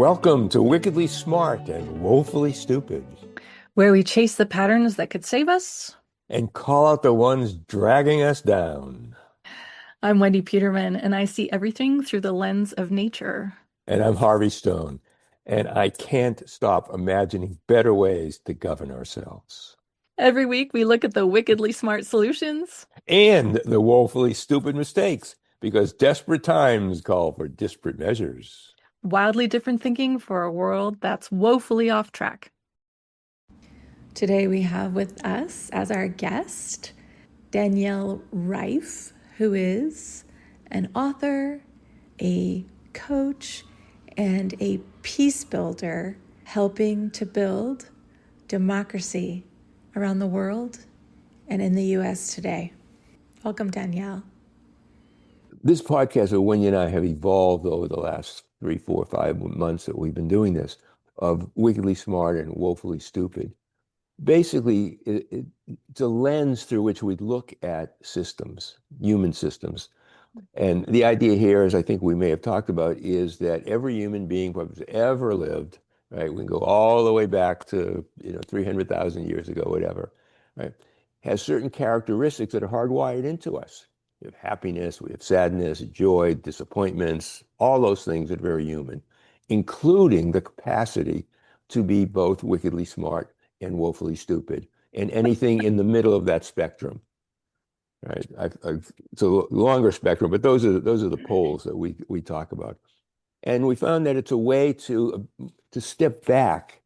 Welcome to Wickedly Smart and Woefully Stupid, where we chase the patterns that could save us. and call out the ones dragging us down. I'm Wendy Peterman, and I see everything through the lens of nature. And I'm Harvey Stone, and I can't stop imagining better ways to govern ourselves. Every week, we look at the wickedly smart solutions. And the woefully stupid mistakes, because desperate times call for disparate measures. Wildly different thinking for a world that's woefully off track. Today, we have with us as our guest Danielle Reiff, who is an author, a coach, and a peace builder, helping to build democracy around the world and in the US today. Welcome, Danielle. This podcast of Wendy and I have evolved over the last 3, 4, 5 months that we've been doing this, of Wickedly Smart and Woefully Stupid. Basically, it's a lens through which we look at systems, human systems. And the idea here, as I think we may have talked about, is that every human being who's ever lived, right, we can go all the way back to 300,000 years ago, whatever, right, has certain characteristics that are hardwired into us. We have happiness, we have sadness, joy, disappointments, all those things that are very human, including the capacity to be both wickedly smart and woefully stupid, and anything in the middle of that spectrum. Right, it's a longer spectrum, but those are the poles that we talk about, and we found that it's a way to step back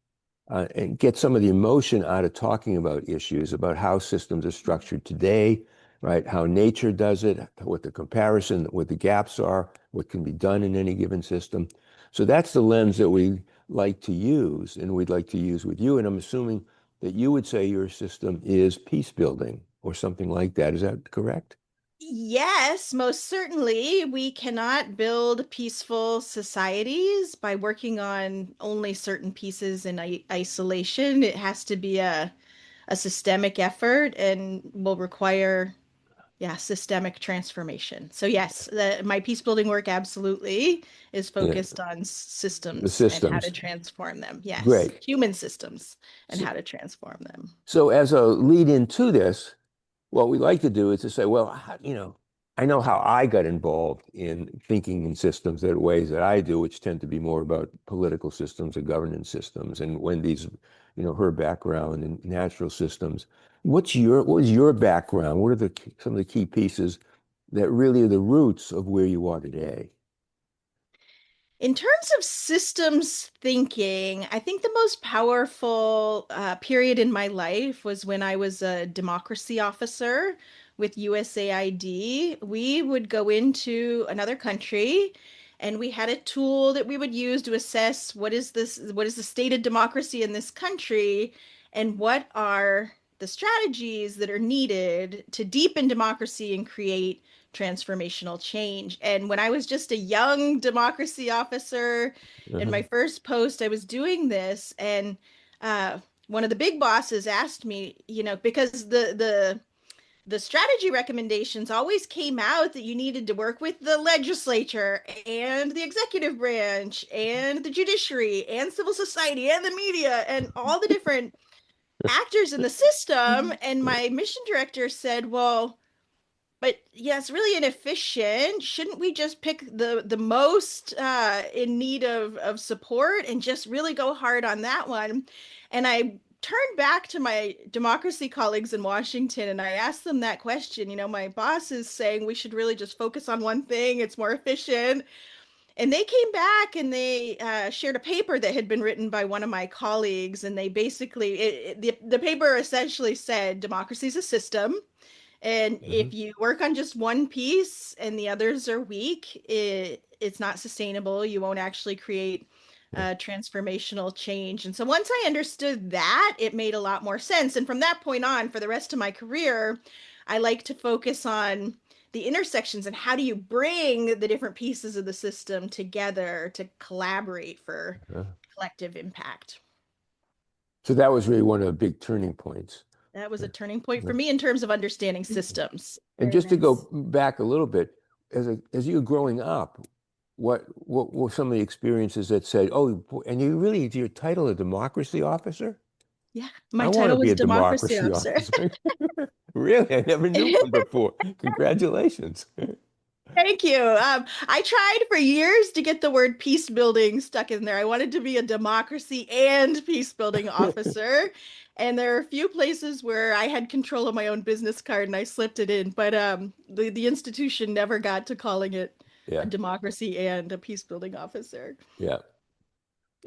and get some of the emotion out of talking about issues, about how systems are structured today, right? How nature does it, what the comparison, what the gaps are, what can be done in any given system. So that's the lens that we like to use, and we'd like to use with you. And I'm assuming that you would say your system is peace building or something like that. Is that correct? Yes, most certainly. We cannot build peaceful societies by working on only certain pieces in isolation. It has to be a systemic effort and will require, yeah, systemic transformation. So yes, my peace building work absolutely is Yeah, focused on the systems and how to systems. transform them. Yes, Great. human systems and So, how to transform them. so as a lead into this, what we like to do is to say, well, I know how I got involved in thinking in systems that ways that I do, which tend to be more about political systems or governance systems. And Wendy's, her background in natural systems. What was your background? What are some of the key pieces that really are the roots of where you are today? In terms of systems thinking, I think the most powerful period in my life was when I was a democracy officer with USAID. We would go into another country and we had a tool that we would use to assess what is the state of democracy in this country, and what are the strategies that are needed to deepen democracy and create transformational change. And when I was just a young democracy officer in Uh-huh. my first post, I was doing this, and uh, one of the big bosses asked me, because the strategy recommendations always came out that you needed to work with the legislature and the executive branch and the judiciary and civil society and the media and all the different actors in the system. And my mission director said, well, but yeah, it's really inefficient. Shouldn't we just pick the most in need of support and just really go hard on that one? And I turned back to my democracy colleagues in Washington and I asked them that question. My boss is saying we should really just focus on one thing. It's more efficient. And they came back and they shared a paper that had been written by one of my colleagues. And they basically, the paper essentially said democracy is a system, and Hmm. if you work on just one piece and the others are weak, it's not sustainable. You won't actually create Yeah. transformational change. And so once I understood that, it made a lot more sense. And from that point on, for the rest of my career, I like to focus on the intersections and how do you bring the different pieces of the system together to collaborate for Uh, collective impact. so that was really one of the big turning points. That was a turning point Uh, for me in terms of understanding systems. And Very just to go nice. back a little bit, as you were growing up, what were some of the experiences that said, oh, and you really, your title a democracy officer? Yeah, I my want to title be was a democracy democracy officer. officer. Really? I never knew one before. Congratulations. Thank you. I tried for years to get the word peace building stuck in there. I wanted to be a democracy and peace building officer. And there are a few places where I had control of my own business card and I slipped it in. But the institution never got to calling it a Yeah, democracy and a peace building officer. yeah.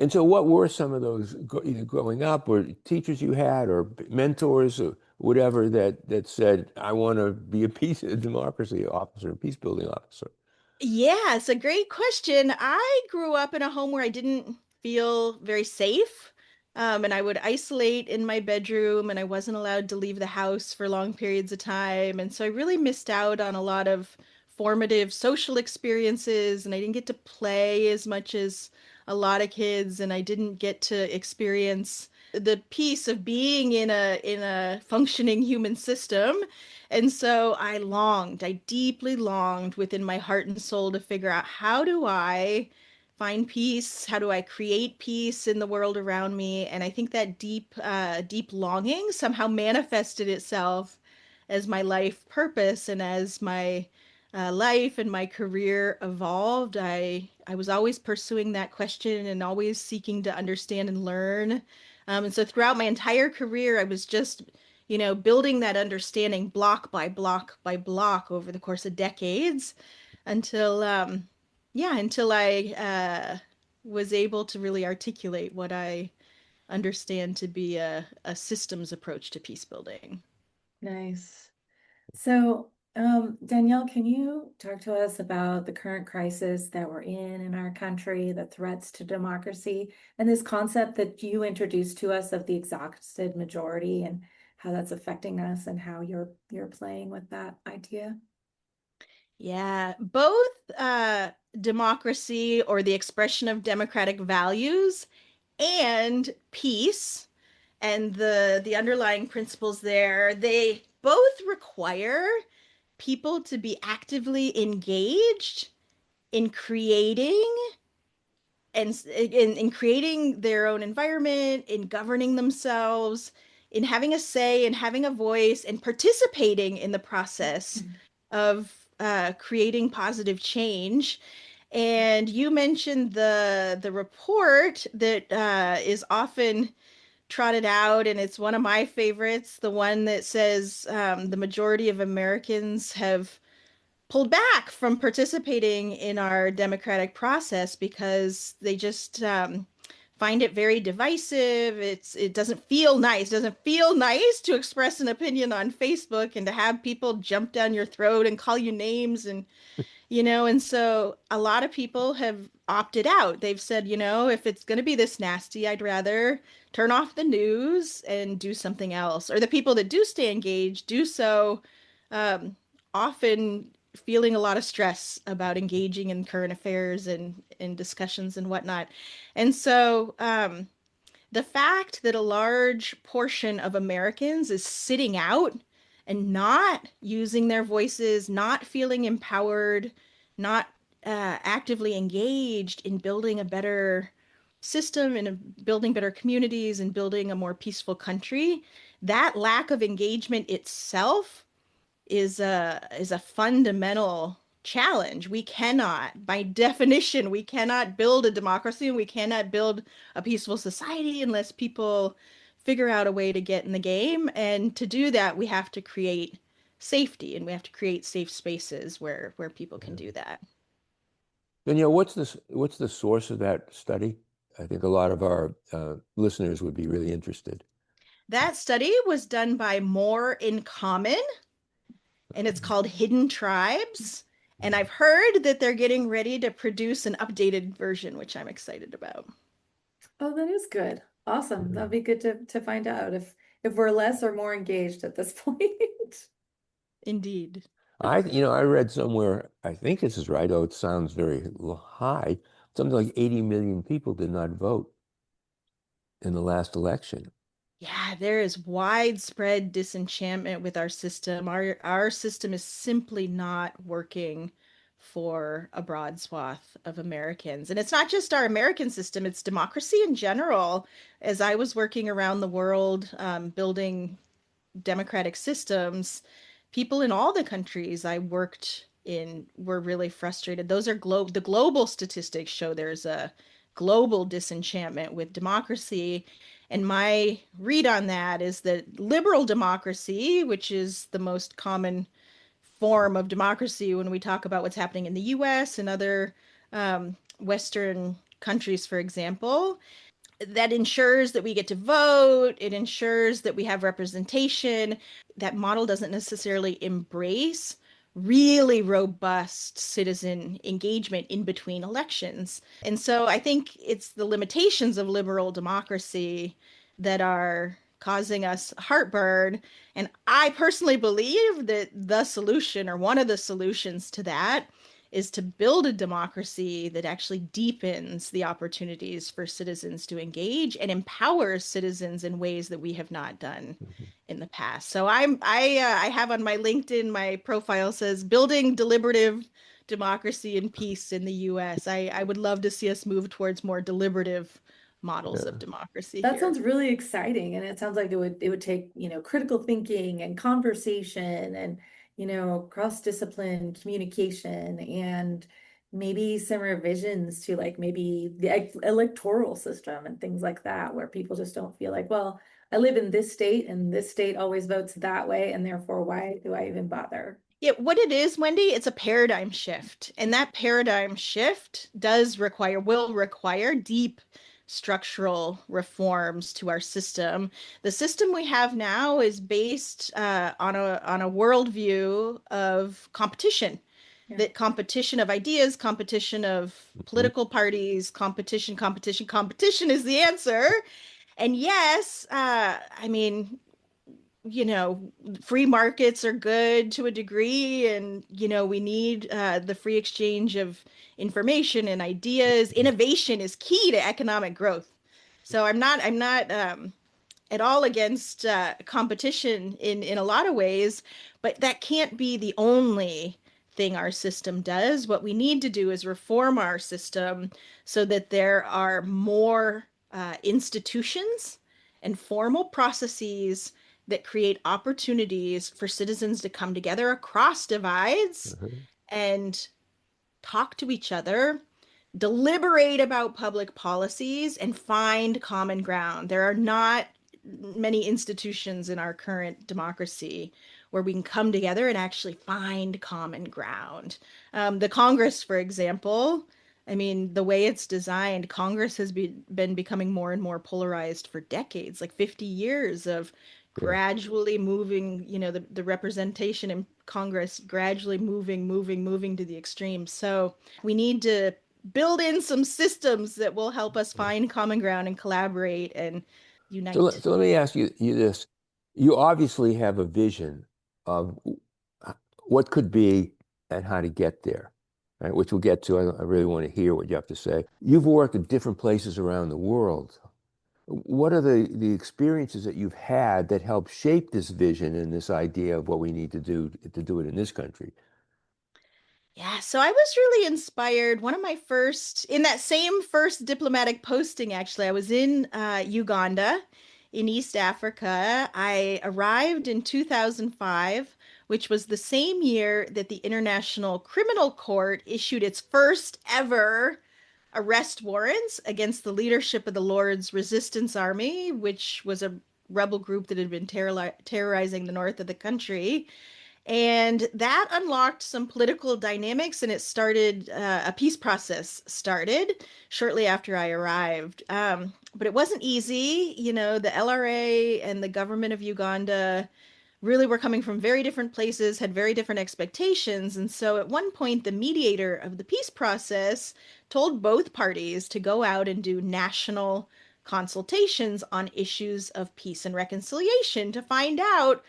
And so what were some of those, either growing up or teachers you had or mentors or whatever that said, I want to be a democracy officer, a peace building officer? Yeah, it's a great question. I grew up in a home where I didn't feel very safe. And I would isolate in my bedroom and I wasn't allowed to leave the house for long periods of time. And so I really missed out on a lot of formative social experiences and I didn't get to play as much as a lot of kids and I didn't get to experience the peace of being in a functioning human system. And so I deeply longed within my heart and soul to figure out how do I find peace? How do I create peace in the world around me? And I think that deep longing somehow manifested itself as my life purpose and as my life and my career evolved. I was always pursuing that question and always seeking to understand and learn. And so throughout my entire career, I was just building that understanding block by block by block over the course of decades until, until I was able to really articulate what I understand to be a systems approach to peace building. Nice. So, Danielle, can you talk to us about the current crisis that we're in our country, the threats to democracy, and this concept that you introduced to us of the exhausted majority and how that's affecting us and how you're playing with that idea? Yeah, both democracy or the expression of democratic values and peace and the underlying principles there, they both require people to be actively engaged in creating and in creating their own environment, in governing themselves, in having a say, and having a voice, and participating in the process of creating positive change. And you mentioned the report that is often trotted out, and it's one of my favorites, the one that says the majority of Americans have pulled back from participating in our democratic process because they just find it very divisive. It doesn't feel nice. It doesn't feel nice to express an opinion on Facebook and to have people jump down your throat and call you names and so a lot of people have opted out. They've said, if it's going to be this nasty, I'd rather turn off the news and do something else. Or the people that do stay engaged do so um, often feeling a lot of stress about engaging in current affairs and in discussions and whatnot. And so the fact that a large portion of Americans is sitting out and not using their voices, not feeling empowered, not actively engaged in building a better system and building better communities and building a more peaceful country, that lack of engagement itself is a fundamental challenge. We cannot, by definition, we cannot build a democracy and we cannot build a peaceful society unless people figure out a way to get in the game. And to do that, we have to create safety and we have to create safe spaces where people can Yeah. do that. Danielle, what's the source of that study? I think a lot of our listeners would be really interested. That study was done by More in Common, and it's called Hidden Tribes. And I've heard that they're getting ready to produce an updated version, which I'm excited about. Oh, that is good. Awesome. Yeah. That'd be good to find out if we're less or more engaged at this point. Indeed. I read somewhere, I think this is right, oh, it sounds very high, something like 80 million people did not vote in the last election. Yeah, there is widespread disenchantment with our system. Our system is simply not working for a broad swath of Americans. And it's not just our American system, it's democracy in general. As I was working around the world, building democratic systems, people in all the countries I worked in were really frustrated. Those are the global statistics show there's a global disenchantment with democracy. And my read on that is that liberal democracy, which is the most common form of democracy when we talk about what's happening in the US and other Western countries, for example, that ensures that we get to vote. It ensures that we have representation. That model doesn't necessarily embrace really robust citizen engagement in between elections. And so I think it's the limitations of liberal democracy that are causing us heartburn. And I personally believe that the solution, or one of the solutions to that, is to build a democracy that actually deepens the opportunities for citizens to engage and empowers citizens in ways that we have not done Mhm. in the past. So I have on my LinkedIn, my profile says building deliberative democracy and peace in the US. I would love to see us move towards more deliberative models of Yeah. democracy That here. sounds really exciting, and it sounds like it would take, critical thinking and conversation and, cross-discipline communication and maybe some revisions to like maybe the electoral system and things like that, where people just don't feel like, well, I live in this state and this state always votes that way, and therefore why do I even bother? Yeah, what it is, Wendy, it's a paradigm shift. And that paradigm shift will require deep structural reforms to our system. The system we have now is based on a worldview of competition, Yeah. that competition of ideas, competition of Mhm. political parties, competition is the answer. And yes, I mean, free markets are good to a degree, and we need the free exchange of information and ideas. Innovation is key to economic growth. So I'm not at all against competition in a lot of ways, but that can't be the only thing our system does. What we need to do is reform our system so that there are more institutions and formal processes that create opportunities for citizens to come together across divides Mhm. and talk to each other, deliberate about public policies, and find common ground. There are not many institutions in our current democracy where we can come together and actually find common ground. The Congress, for example, I mean, the way it's designed, Congress has been becoming more and more polarized for decades, like 50 years of Yeah. gradually moving, the representation in Congress gradually moving to the extremes. So we need to build in some systems that will help us find common ground and collaborate and unite. So let me ask you this. You obviously have a vision of what could be and how to get there, right? Which we'll get to. I really want to hear what you have to say. You've worked at different places around the world. What are the experiences that you've had that help shape this vision and this idea of what we need to do it in this country? Yeah, so I was really inspired. One of my first, in that same first diplomatic posting, actually, I was in Uganda in East Africa. I arrived in 2005, which was the same year that the International Criminal Court issued its first ever arrest warrants against the leadership of the Lord's Resistance Army, which was a rebel group that had been terrorizing the north of the country. And that unlocked some political dynamics, and it started a peace process started shortly after I arrived. But it wasn't easy. The LRA and the government of Uganda really were coming from very different places, had very different expectations. And so at one point, the mediator of the peace process told both parties to go out and do national consultations on issues of peace and reconciliation to find out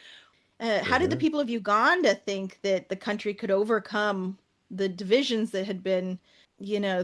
how did the Uh-huh. people of Uganda think that the country could overcome the divisions that had been,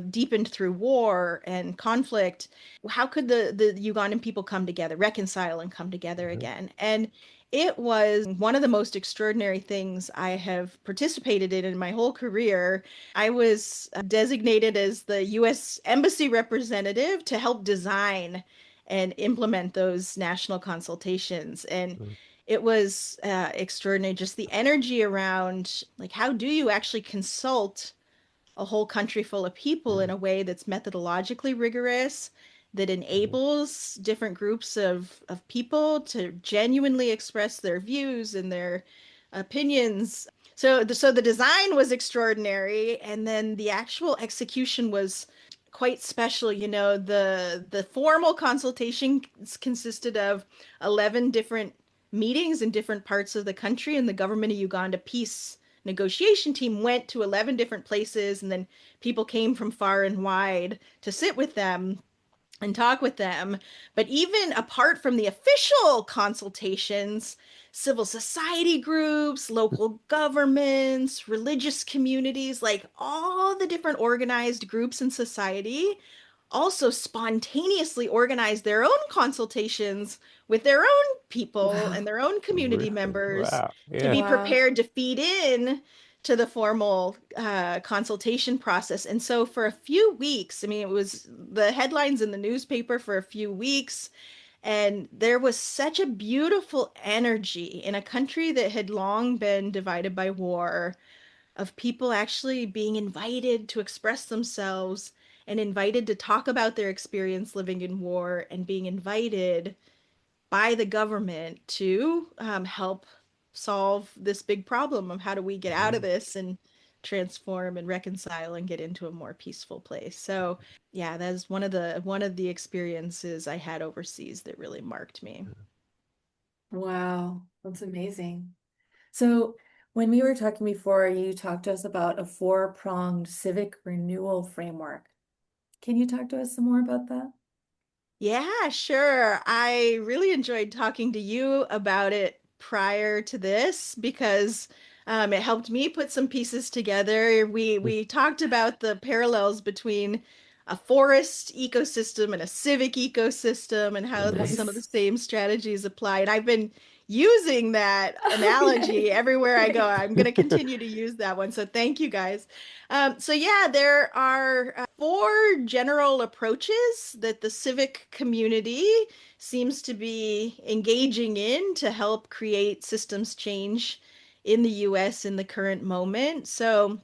deepened through war and conflict? How could the Ugandan people come together, reconcile and come together Uh-huh. again? And It was one of the most extraordinary things I have participated in my whole career. I was designated as the U.S. Embassy representative to help design and implement those national consultations. And Mm, it was extraordinary, just the energy around, like, how do you actually consult a whole country full of people in mm, a way that's methodologically rigorous, that mm, enables different groups of people to genuinely express their views and their opinions. So the design was extraordinary, and then the actual execution was quite special. The formal consultation consisted of 11 different meetings in different parts of the country, and the government of Uganda peace negotiation team went to 11 different places, and then people came from far and wide to sit with them and talk with them. But even apart from the official consultations, civil society groups, local governments, religious communities, like all the different organized groups in society also spontaneously organized their own consultations with their own people Wow. and their own community really? members Wow. to Yeah. be Wow. prepared to feed in to the formal consultation process. And so for a few weeks, I mean, it was the headlines in the newspaper for a few weeks. And there was such a beautiful energy in a country that had long been divided by war, of people actually being invited to express themselves and invited to talk about their experience living in war, and being invited by the government to help solve this big problem of how do we get out of Mm. this and transform and reconcile and get into a more peaceful place. So yeah, that's one of the experiences I had overseas that really marked me. Wow. That's amazing. So, when we were talking before, you talked to us about a four-pronged civic renewal framework. Can you talk to us some more about that? Yeah, sure. I really enjoyed talking to you about it prior to this because it helped me put some pieces together. We talked about the parallels between a forest ecosystem and a civic ecosystem, and how Mhm. some of the Nice. same strategies apply. And I've been using that Oh, analogy yay. everywhere I go. Great. I'm going to continue to use that one. So thank you guys. So yeah, there are four general approaches that the civic community seems to be engaging in to help create systems change in the US in the current moment. So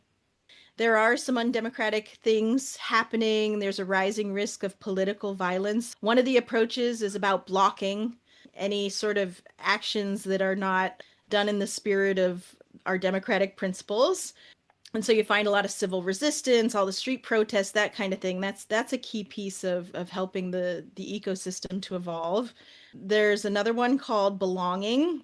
there are some undemocratic things happening. There's a rising risk of political violence. One of the approaches is about blocking any sort of actions that are not done in the spirit of our democratic principles. And so you find a lot of civil resistance, all the street protests, that kind of thing. That's a key piece of helping the ecosystem to evolve. There's another one called belonging,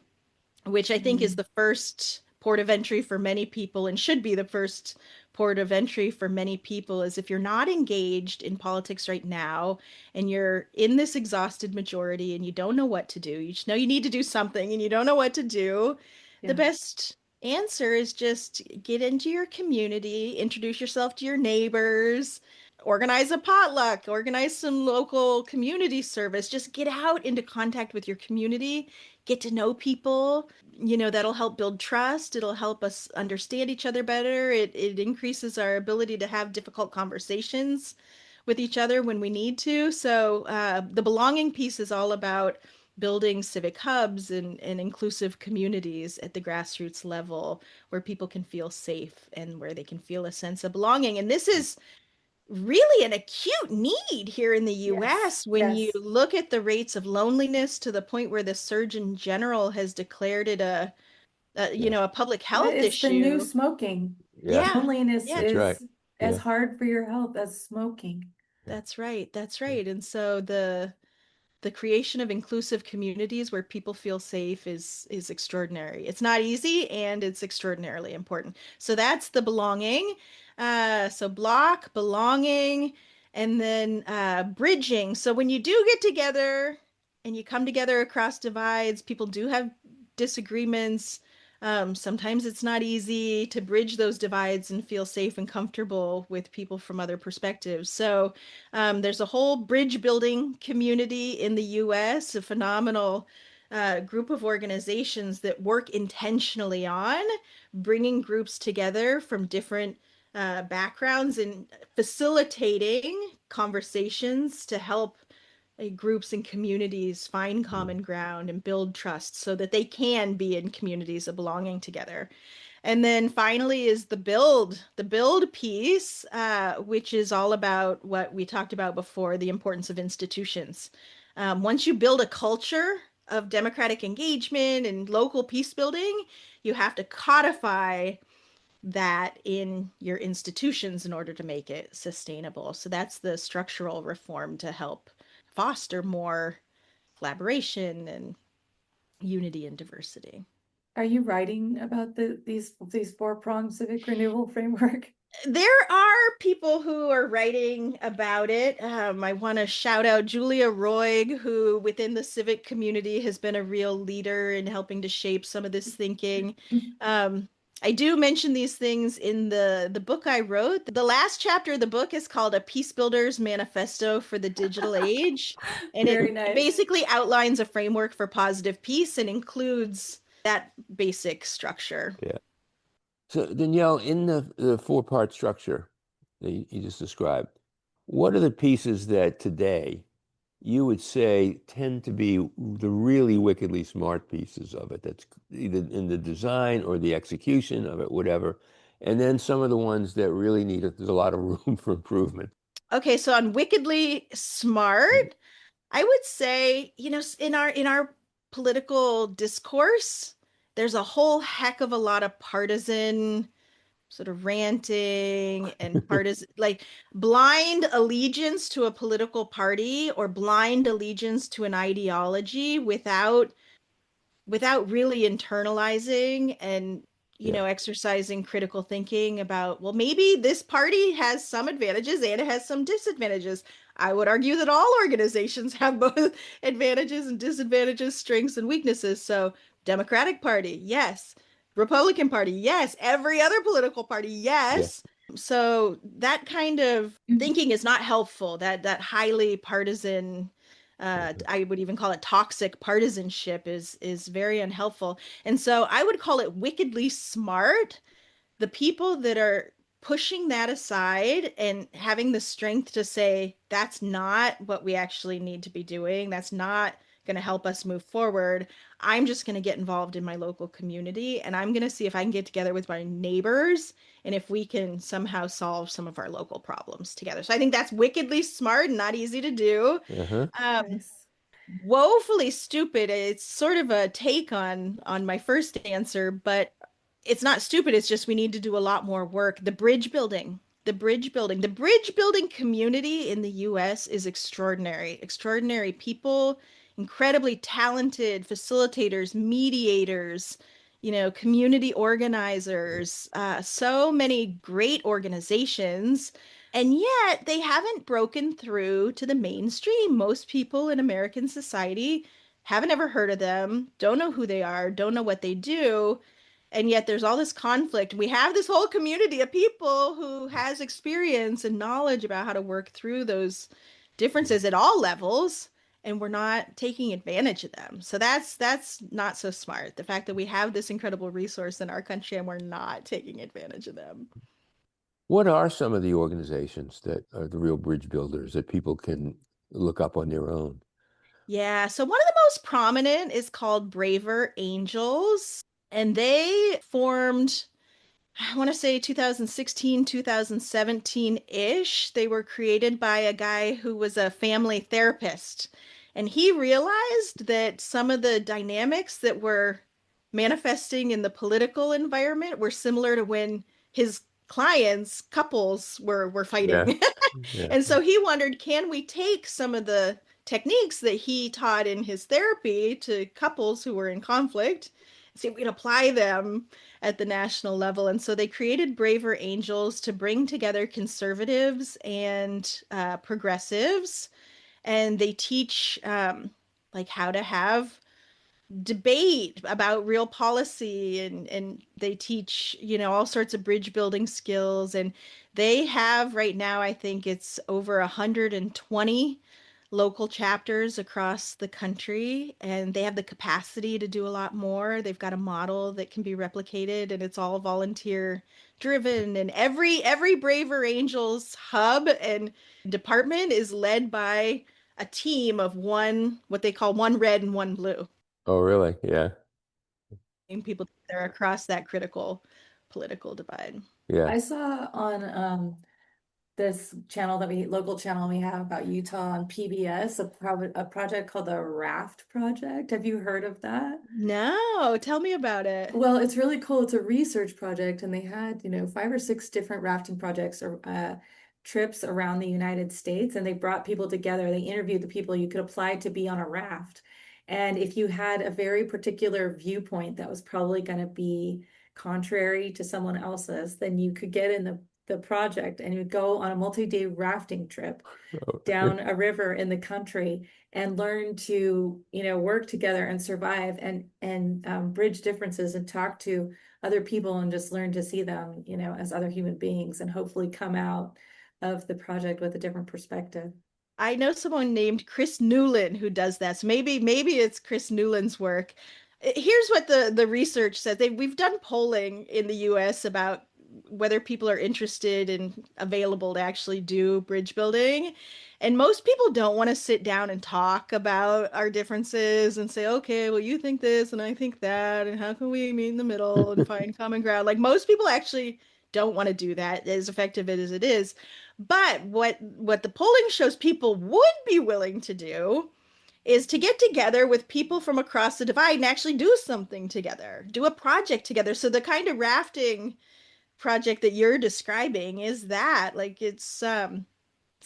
which I think is Mm, the first port of entry for many people, and should be the first port of entry for many people. Is if you're not engaged in politics right now and you're in this exhausted majority and you don't know what to do, you just know you need to do something and you don't know what to do, the yeah. best answer is just get into your community, introduce yourself to your neighbors, organize a potluck, organize some local community service, just get out into contact with your community, get to know people. That'll help build trust. It'll help us understand each other better. It increases our ability to have difficult conversations with each other when we need to. So the belonging piece is all about building civic hubs and inclusive communities at the grassroots level, where people can feel safe and where they can feel a sense of belonging. And this is really an acute need here in the Yes. US when you Yes. look at the rates of loneliness, to the point where the Surgeon General has declared it Yeah. a public Yeah, health it's the new issue. smoking. Yeah. Yeah, Loneliness yeah, That's right. is as Yeah. hard for your health as smoking. Yeah. that's right. That's Yeah. right. And so the creation of inclusive communities where people feel safe is extraordinary. It's not easy, and it's extraordinarily important. So that's the belonging. So block, belonging, and then bridging. So when you do get together and you come together across divides, people do have disagreements. Sometimes it's not easy to bridge those divides and feel safe and comfortable with people from other perspectives. So there's a whole bridge building community in the US, a phenomenal group of organizations that work intentionally on bringing groups together from different backgrounds and facilitating conversations to help groups and communities find common ground and build trust so that they can be in communities of belonging together. And then finally is the build piece, which is all about what we talked about before, the importance of institutions. Once you build a culture of democratic engagement and local peace building, you have to codify that in your institutions in order to make it sustainable. So that's the structural reform to help foster more collaboration and unity and diversity. Are you writing about these four-pronged civic renewal framework? There are people who are writing about it. I want to shout out Julia Roig, who within the civic community has been a real leader in helping to shape some of this thinking. Um, I do mention these things in the book I wrote. The last chapter of the book is called A Peacebuilder's Manifesto for the Digital Age, and Very it nice. basically outlines a framework for positive peace and includes that basic structure. Yeah. So Danielle, in the four-part structure that you just described, what are the pieces that today you would say tend to be the really wickedly smart pieces of it? That's either in the design or the execution of it, whatever. And then some of the ones that really need it, there's a lot of room for improvement. Okay, so on wickedly smart, I would say, in our political discourse, there's a whole heck of a lot of partisan sort of ranting and partisan, like blind allegiance to a political party or blind allegiance to an ideology without really internalizing and Yeah. exercising critical thinking about, well, maybe this party has some advantages and it has some disadvantages. I would argue that all organizations have both advantages and disadvantages, strengths and weaknesses. So Democratic Party, yes. Republican Party, yes. Every other political party, Yeah. yes. So that kind of thinking is not helpful. That highly partisan, I would even call it toxic partisanship, is very unhelpful. And so I would call it wickedly smart. The people that are pushing that aside and having the strength to say that's not what we actually need to be doing, that's not going to help us move forward. I'm just going to get involved in my local community and I'm going to see if I can get together with my neighbors and if we can somehow solve some of our local problems together. So I think that's wickedly smart and not easy to do. Uh-huh. Nice. Woefully stupid. It's sort of a take on my first answer, but it's not stupid. It's just we need to do a lot more work. The bridge building community in the US is extraordinary. Extraordinary people, incredibly talented facilitators, mediators, community organizers, so many great organizations. And yet they haven't broken through to the mainstream. Most people in American society haven't ever heard of them, don't know who they are, don't know what they do. And yet there's all this conflict. We have this whole community of people who has experience and knowledge about how to work through those differences at all levels, and we're not taking advantage of them. So that's not so smart. The fact that we have this incredible resource in our country and we're not taking advantage of them. What are some of the organizations that are the real bridge builders that people can look up on their own? Yeah, so one of the most prominent is called Braver Angels, and they formed, I want to say 2016, 2017-ish. They were created by a guy who was a family therapist, and he realized that some of the dynamics that were manifesting in the political environment were similar to when his clients, couples were Yeah. fighting. Yeah. And so he wondered, can we take some of the techniques that he taught in his therapy to couples who were in conflict, see if we can apply them at the national level? And so they created Braver Angels to bring together conservatives and progressives, and they teach like how to have debate about real policy, and they teach all sorts of bridge building skills. And they have right now, I think it's over 120 local chapters across the country, and they have the capacity to do a lot more. They've got a model that can be replicated, and it's all volunteer driven. And every Braver Angels hub and department is led by a team of one, what they call one red and one blue, Oh, really? Yeah. people that are across that critical political divide. Yeah. I saw on this channel that local channel we have about Utah on PBS, a project called the Raft Project. Have you heard of that? No, tell me about it. Well, it's really cool. It's a research project, and they had, 5 or 6 different rafting projects or trips around the United States, and they brought people together. They interviewed the people. You could apply to be on a raft. And if you had a very particular viewpoint that was probably going to be contrary to someone else's, then you could get in the project and you would go on a multi-day rafting trip down a river in the country and learn to work together and survive and bridge differences and talk to other people and just learn to see them as other human beings and hopefully come out of the project with a different perspective. I know someone named Chris Newland who does that. So maybe it's Chris Newland's work. Here's what the research says. We've done polling in the US about whether people are interested and available to actually do bridge building. And most people don't want to sit down and talk about our differences and say, okay, well, you think this and I think that, and how can we meet in the middle and find common ground? Like most people actually don't want to do that, as effective as it is. But what the polling shows people would be willing to do is to get together with people from across the divide and actually do something together, do a project together. So the kind of rafting project that you're describing is that like it's a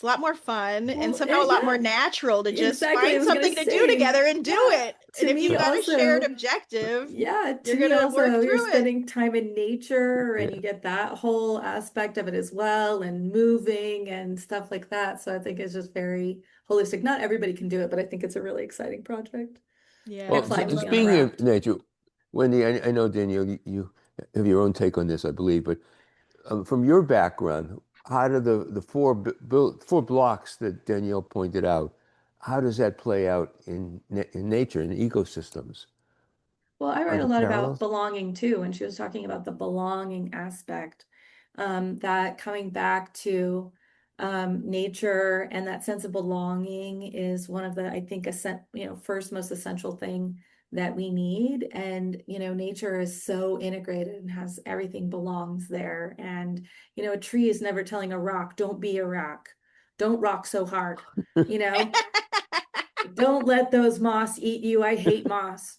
lot more fun and Well, somehow a lot more yeah, natural to just exactly. I find was gonna something to do say, together and do yeah, it. And to if me you've got a shared also. objective, Yeah, to you're me gonna work also, you're through it. spending time in nature and Yeah. you get that whole aspect of it as well, and moving and stuff like that. So I think it's just very holistic. Not everybody can do it, but I think it's a really exciting project. I Yeah, Well, applied to be on a speaking of raft. nature, Wendy, I know Danielle, you have your own take on this, I believe, but from your background, how do the four blocks that Danielle pointed out, how does that play out in nature, in ecosystems? Well, I Are write a there lot about parallels? belonging too, and she was talking about the belonging aspect, that coming back to nature and that sense of belonging is one of the, I think, first most essential thing that we need. And, nature is so integrated and has everything belongs there. And, a tree is never telling a rock, don't be a rock, don't rock so hard, you know, don't let those moss eat you. I hate moss.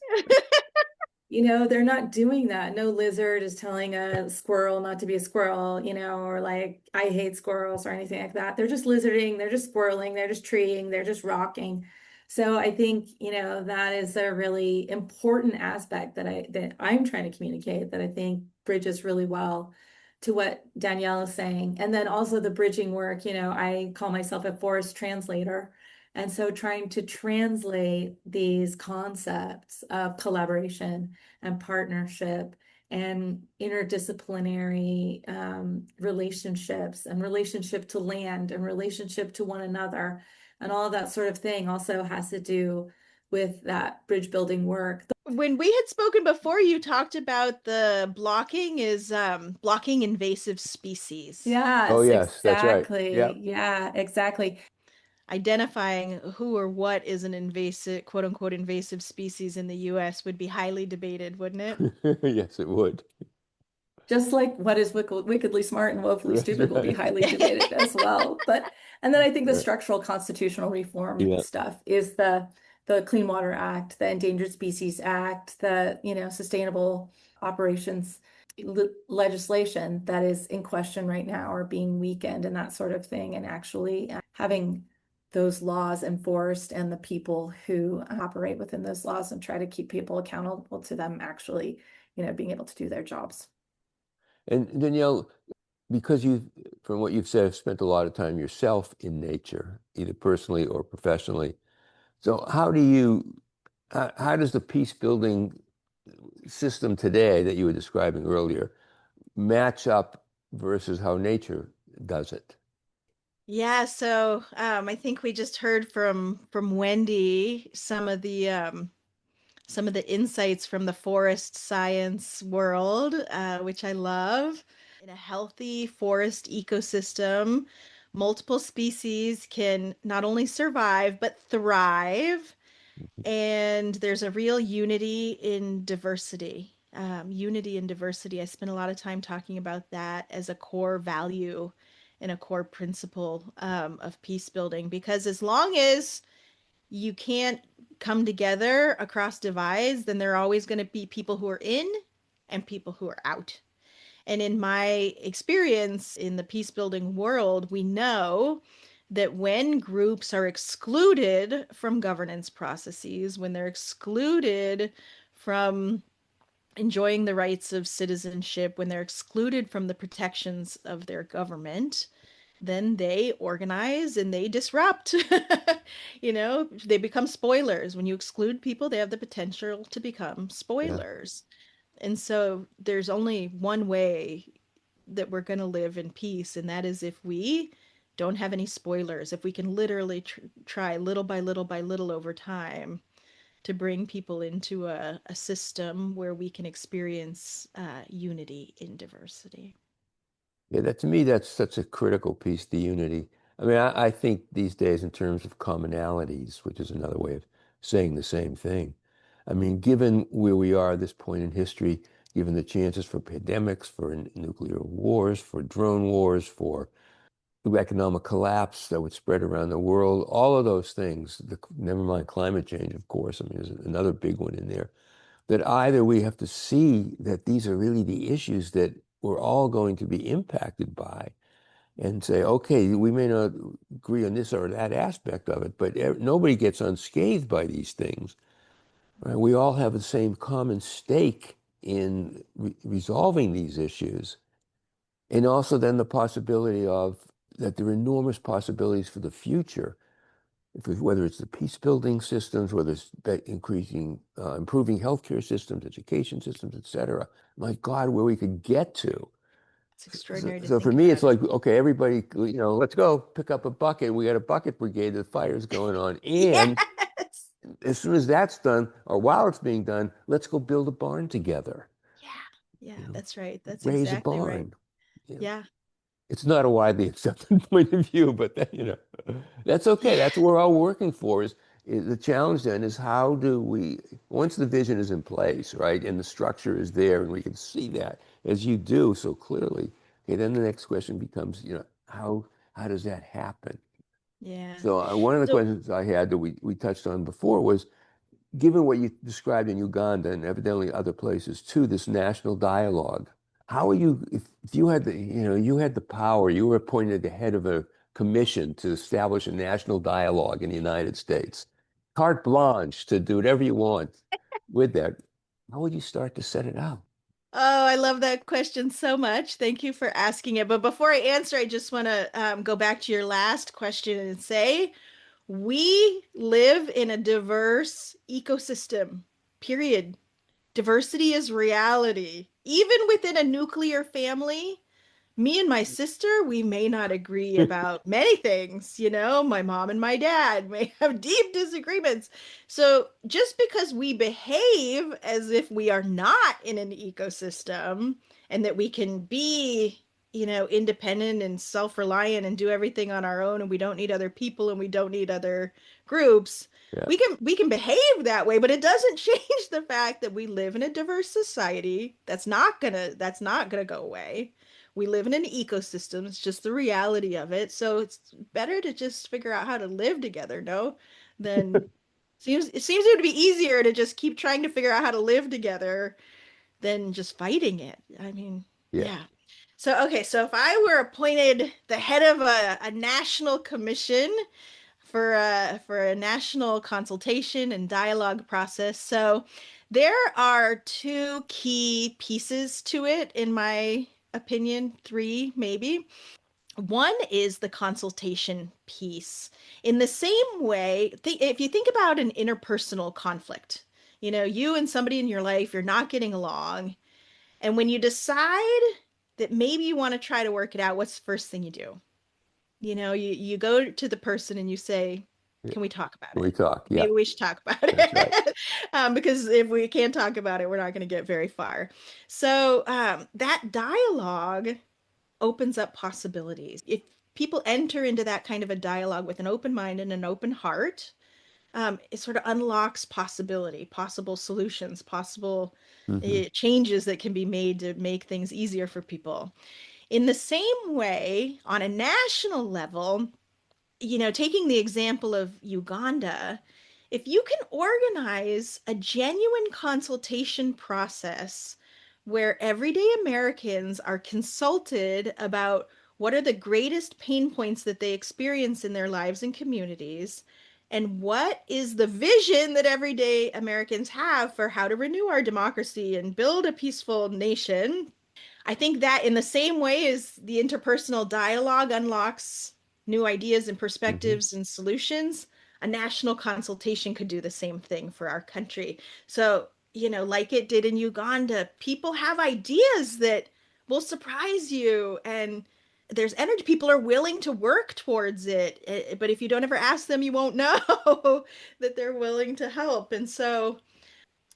They're not doing that. No lizard is telling a squirrel not to be a squirrel, or like, I hate squirrels or anything like that. They're just lizarding, they're just squirreling, they're just treeing, they're just rocking. So I think, that is a really important aspect that I'm trying to communicate that I think bridges really well to what Danielle is saying. And then also the bridging work, I call myself a forest translator. And so trying to translate these concepts of collaboration and partnership and interdisciplinary relationships and relationship to land and relationship to one another and all of that sort of thing also has to do with that bridge building work. When we had spoken before, you talked about the blocking is blocking invasive species, Oh, Yes, yes, that's right. exactly. Yep. Yeah, exactly. identifying who or what is an invasive, quote unquote, invasive species in the US would be highly debated, wouldn't it? Yes, it would. Just like what is wickedly smart and woefully That's stupid will be right. highly debated as well. And then I think the Right. structural constitutional reform Yeah. stuff is the Clean Water Act, the Endangered Species Act, the, sustainable operations legislation that is in question right now or being weakened and that sort of thing. And actually having those laws enforced and the people who operate within those laws and try to keep people accountable to them actually, being able to do their jobs. And Danielle, because you, from what you've said, have spent a lot of time yourself in nature, either personally or professionally. So how does the peace building system today that you were describing earlier match up versus how nature does it? Yeah, so I think we just heard from Wendy some of the insights from the forest science world, which I love. In a healthy forest ecosystem, multiple species can not only survive but thrive, and there's a real unity in diversity. Unity and diversity. I spend a lot of time talking about that as a core value and a core principle of peace building, because as long as you can't come together across divides, then there are always going to be people who are in and people who are out. And in my experience in the peace building world, we know that when groups are excluded from governance processes, when they're excluded from enjoying the rights of citizenship, when they're excluded from the protections of their government, then they organize and they disrupt. They become spoilers. When you exclude people, they have the potential to become Yeah. spoilers. And so there's only one way that we're going to live in peace, and that is if we don't have any spoilers, if we can literally try little by little by little over time to bring people into a system where we can experience unity in diversity. Yeah, that to me, that's such a critical piece, the unity. I mean, I think these days in terms of commonalities, which is another way of saying the same thing. I mean, given where we are at this point in history, given the chances for pandemics, for nuclear wars, for drone wars, for economic collapse that would spread around the world, all of those things, never mind climate change, of course. I mean, there's another big one in there, that either we have to see that these are really the issues that we're all going to be impacted by and say, okay, we may not agree on this or that aspect of it, but nobody gets unscathed by these things. Right? We all have the same common stake in resolving these issues. And also then the possibility of that there are enormous possibilities for the future, whether it's the peace building systems, whether it's improving healthcare systems, education systems, et cetera. My God, where we could get to. It's So, extraordinary to so for think me, it's about. like, okay, everybody, let's go pick up a bucket. We got a bucket brigade. The fire's going on. And Yes. as soon as that's done, or while it's being done, let's go build a barn together. Yeah. Yeah, You know, that's right. That's raise a exactly right. barn. You know, Yeah. it's not a widely accepted point of view, but that's okay. Yeah. That's what we're all working for. Is the challenge then is how do we, once the vision is in place, right, and the structure is there, and we can see that as you do so clearly. Okay, then the next question becomes, how does that happen? Yeah. So one of the So questions I had that we touched on before was, given what you described in Uganda and evidently other places too, this national dialogue, how are you, if you had you had the power, you were appointed the head of a commission to establish a national dialogue in the United States, carte blanche to do whatever you want with that, how would you start to set it up? Oh, I love that question so much. Thank you for asking it. But before I answer, I just want to go back to your last question and say we live in a diverse ecosystem, period. Diversity is reality. Even within a nuclear family, me and my sister, we may not agree about many things. My mom and my dad may have deep disagreements. So just because we behave as if we are not in an ecosystem and that we can be, independent and self-reliant and do everything on our own and we don't need other people and we don't need other groups, Yeah, we can behave that way, but it doesn't change the fact that we live in a diverse society. That's not gonna go away. We live in an ecosystem. It's just the reality of it. So it's better to just figure out how to live together, no? Than it seems it would be easier to just keep trying to figure out how to live together than just fighting it. I mean, yeah, yeah. So okay, so if I were appointed the head of a national commission for a national consultation and dialogue process, so there are two key pieces to it, in my opinion, three maybe. One is the consultation piece. In the same way, if you think about an interpersonal conflict, you and somebody in your life, you're not getting along. And when you decide that maybe you want to try to work it out, what's the first thing you do? You go to the person and you say, Yeah. can we talk about We it? talk. Yeah, Maybe we should talk about that's right. it. Because if we can't talk about it, we're not going to get very far. So that dialogue opens up possibilities. If people enter into that kind of a dialogue with an open mind and an open heart, it sort of unlocks possibility, possible solutions, possible Hmm. changes that can be made to make things easier for people. In the same way, on a national level, taking the example of Uganda, if you can organize a genuine consultation process where everyday Americans are consulted about what are the greatest pain points that they experience in their lives and communities, and what is the vision that everyday Americans have for how to renew our democracy and build a peaceful nation, I think that in the same way as the interpersonal dialogue unlocks new ideas and Hmm. perspectives and solutions, a national consultation could do the same thing for our country. So, like it did in Uganda, people have ideas that will surprise you, and there's energy. People are willing to work towards it. But if you don't ever ask them, you won't know that they're willing to help. And so,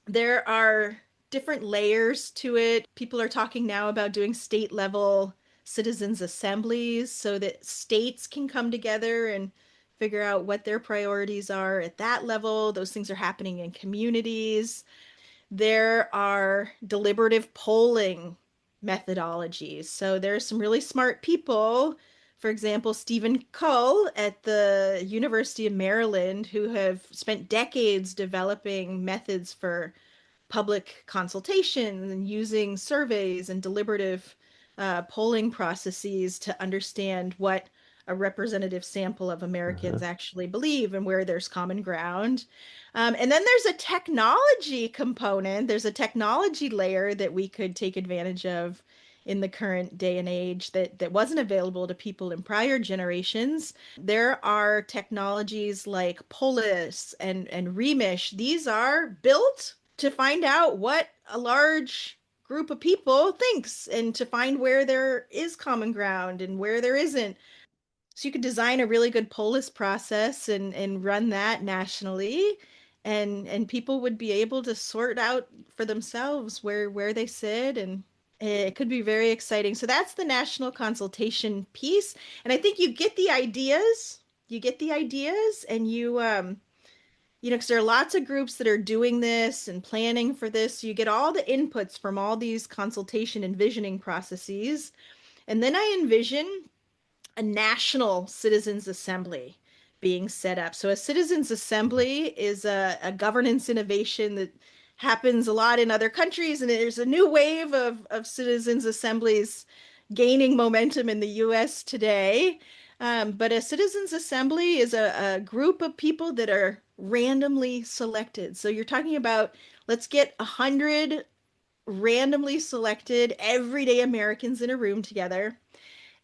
there are different layers to it. People are talking now about doing state level citizens assemblies so that states can come together and figure out what their priorities are at that level. Those things are happening in communities. There are deliberative polling methodologies. So there are some really smart people, for example, Stephen Cull at the University of Maryland, who have spent decades developing methods for public consultation and using surveys and deliberative polling processes to understand what a representative sample of Uh-huh. Americans actually believe and where there's common ground. And then there's a technology component. There's a technology layer that we could take advantage of in the current day and age that wasn't available to people in prior generations. There are technologies like Polis and Remish. These are built to find out what a large group of people thinks and to find where there is common ground and where there isn't. So you could design a really good polis process and run that nationally, and people would be able to sort out for themselves where they sit, and it could be very exciting. So that's the national consultation piece. And I think you get the ideas and because there are lots of groups that are doing this and planning for this. So you get all the inputs from all these consultation and visioning processes. And then I envision a national citizens assembly being set up. So a citizens assembly is a governance innovation that happens a lot in other countries, and there's a new wave of citizens assemblies gaining momentum in the US today. But a citizens assembly is a group of people that are randomly selected. So you're talking about, let's get 100 randomly selected everyday Americans in a room together,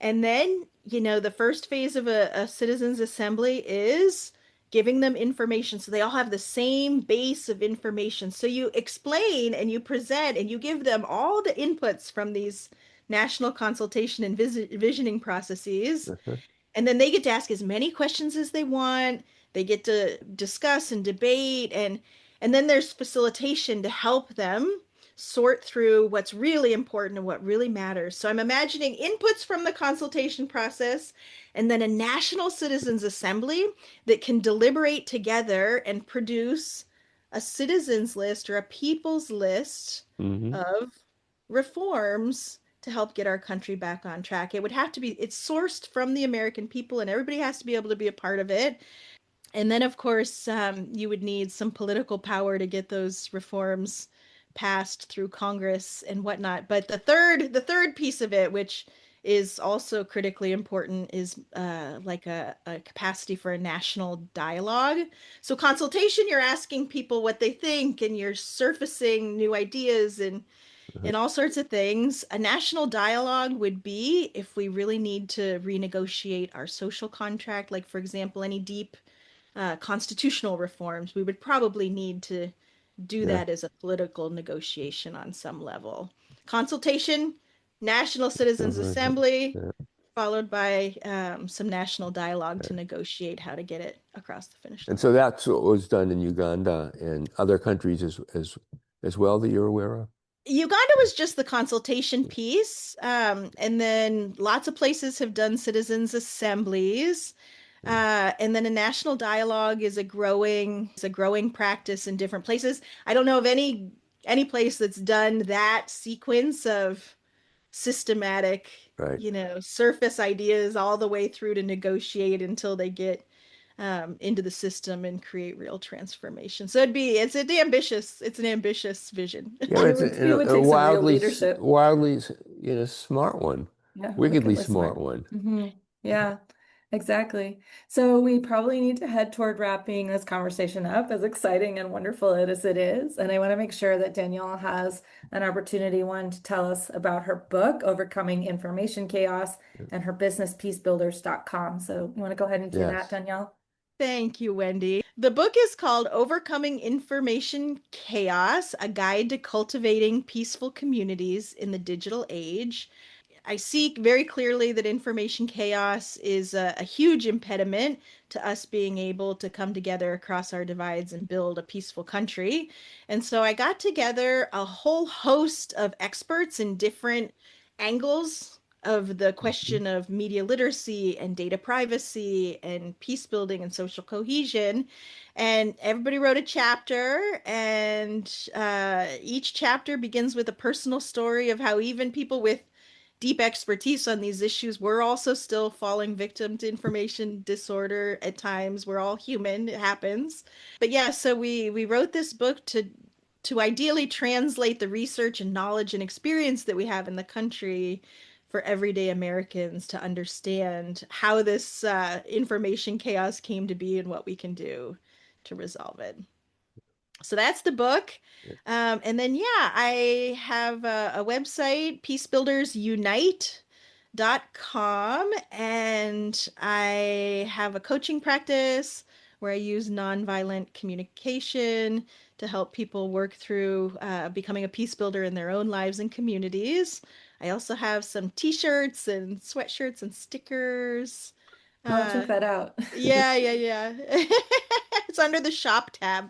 and then, the first phase of a citizens assembly is giving them information so they all have the same base of information. So you explain and you present and you give them all the inputs from these national consultation and visioning processes, Uh-huh. and then they get to ask as many questions as they want. They get to discuss and debate, and then there's facilitation to help them sort through what's really important and what really matters. So I'm imagining inputs from the consultation process and then a national citizens assembly that can deliberate together and produce a citizens list or a people's list Hmm. of reforms to help get our country back on track. It would have to be, it's sourced from the American people, and everybody has to be able to be a part of it. And then, of course, you would need some political power to get those reforms passed through Congress and whatnot. But the third piece of it, which is also critically important, is like a capacity for a national dialogue. So consultation, you're asking people what they think, and you're surfacing new ideas and all sorts of things. A national dialogue would be if we really need to renegotiate our social contract, like, for example, any deep constitutional reforms, we would probably need to do Yeah. that as a political negotiation on some level. Consultation, National Citizens Uh-huh. Assembly, Yeah. followed by some national dialogue to negotiate how to get it across the finish And line. so that's what was done in Uganda and other countries as well that you're aware of? Uganda was just the consultation piece, and then lots of places have done citizens' assemblies. And then a national dialogue is a growing practice in different places. I don't know of any place that's done that sequence of systematic, Right. surface ideas all the way through to negotiate until they get into the system and create real transformation. So it's an ambitious vision. Yeah, but it's It would a take some real wildly, leadership. wildly, smart one, Yeah, wickedly wickedly smart smart. one. Yeah, exactly. So we probably need to head toward wrapping this conversation up, as exciting and wonderful as it is. And I want to make sure that Danielle has an opportunity, one, to tell us about her book, Overcoming Information Chaos, and her business, peacebuilders.com. So you want to go ahead and do that, Yes. Danielle? Thank you, Wendy. The book is called Overcoming Information Chaos, A Guide to Cultivating Peaceful Communities in the Digital Age. I see very clearly that information chaos is a huge impediment to us being able to come together across our divides and build a peaceful country. And so I got together a whole host of experts in different angles of the Mhm. question of media literacy and data privacy and peace building and social cohesion. And everybody wrote a chapter, and each chapter begins with a personal story of how even people with deep expertise on these issues, we're also still falling victim to information disorder at times. We're all human, it happens. But yeah, so we wrote this book to ideally translate the research and knowledge and experience that we have in the country for everyday Americans to understand how this information chaos came to be and what we can do to resolve it. So that's the book. And then, yeah, I have a website, peacebuildersunite.com, and I have a coaching practice where I use nonviolent communication to help people work through becoming a peace builder in their own lives and communities. I also have some t-shirts and sweatshirts and stickers. I'll check Uh, that out. yeah, yeah, yeah. It's under the shop tab.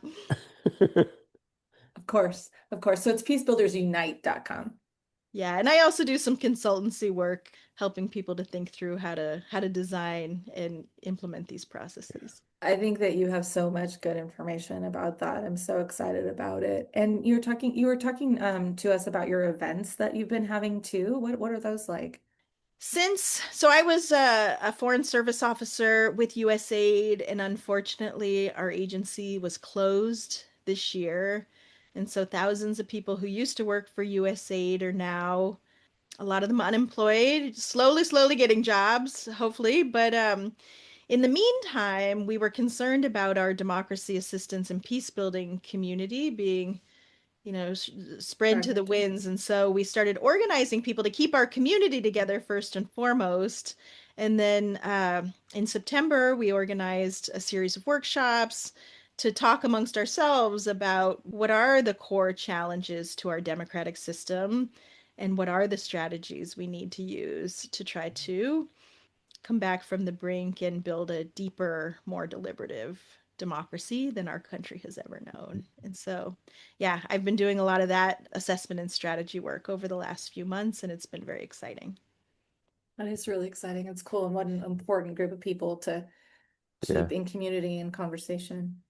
Of course, of course. So it's peacebuildersunite.com. Yeah, and I also do some consultancy work helping people to think through how to design and implement these processes. I think that you have so much good information about that. I'm so excited about it. And you were talking to us about your events that you've been having too. What are those like? So I was a foreign service officer with USAID, and unfortunately our agency was closed this year. And so thousands of people who used to work for USAID are now, a lot of them unemployed, slowly getting jobs, hopefully. But in the meantime, we were concerned about our democracy assistance and peace building community being, spread to the Fragmented. winds. And so we started organizing people to keep our community together first and foremost. And then in September, we organized a series of workshops to talk amongst ourselves about what are the core challenges to our democratic system and what are the strategies we need to use to try to come back from the brink and build a deeper, more deliberative democracy than our country has ever known. And so, yeah, I've been doing a lot of that assessment and strategy work over the last few months, and it's been very exciting. That is really exciting. It's cool. And what an important group of people to Yeah. keep in community and conversation.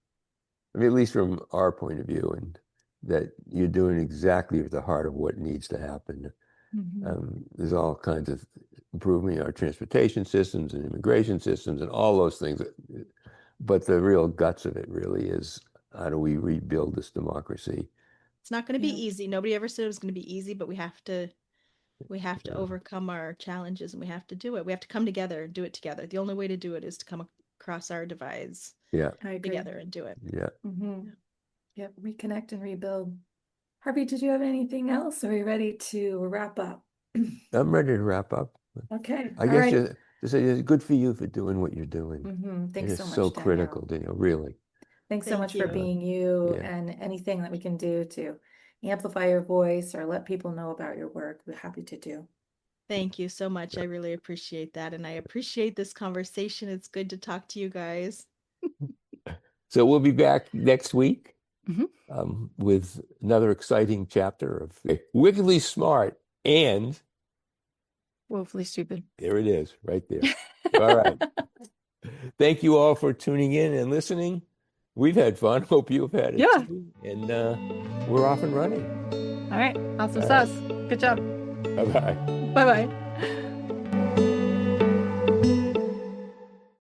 I mean, at least from our point of view, and that you're doing exactly at the heart of what needs to happen. There's all kinds of improving our transportation systems and immigration systems and all those things. But the real guts of it really is how do we rebuild this democracy? It's not going to Yeah. be easy. Nobody ever said it was going to be easy, but we have to overcome our challenges, and we have to do it. We have to come together and do it together. The only way to do it is to come across our divides Yeah, I agree. together and do it. yeah. Yep. Reconnect and rebuild. Harvey, did you have anything else? Are we ready to wrap up? I'm ready to wrap up. Okay. I All guess right. just to say it's good for you for doing what you're doing. It Thanks is so so much, Danielle. critical, Danielle, really. Thanks so Thank much for you. being you Yeah, and anything that we can do to amplify your voice or let people know about your work, we're happy to do. Thank you so much. I really appreciate that. And I appreciate this conversation. It's good to talk to you guys. So we'll be back next week Mhm. with another exciting chapter of Wickedly Smart. And Woefully stupid. there it is, right there. All right. Thank you all for tuning in and listening. We've had fun. Hope you've had it Yeah. too. And we're off and running. All right. Awesome All right. sauce. Good job. Bye-bye. Bye bye.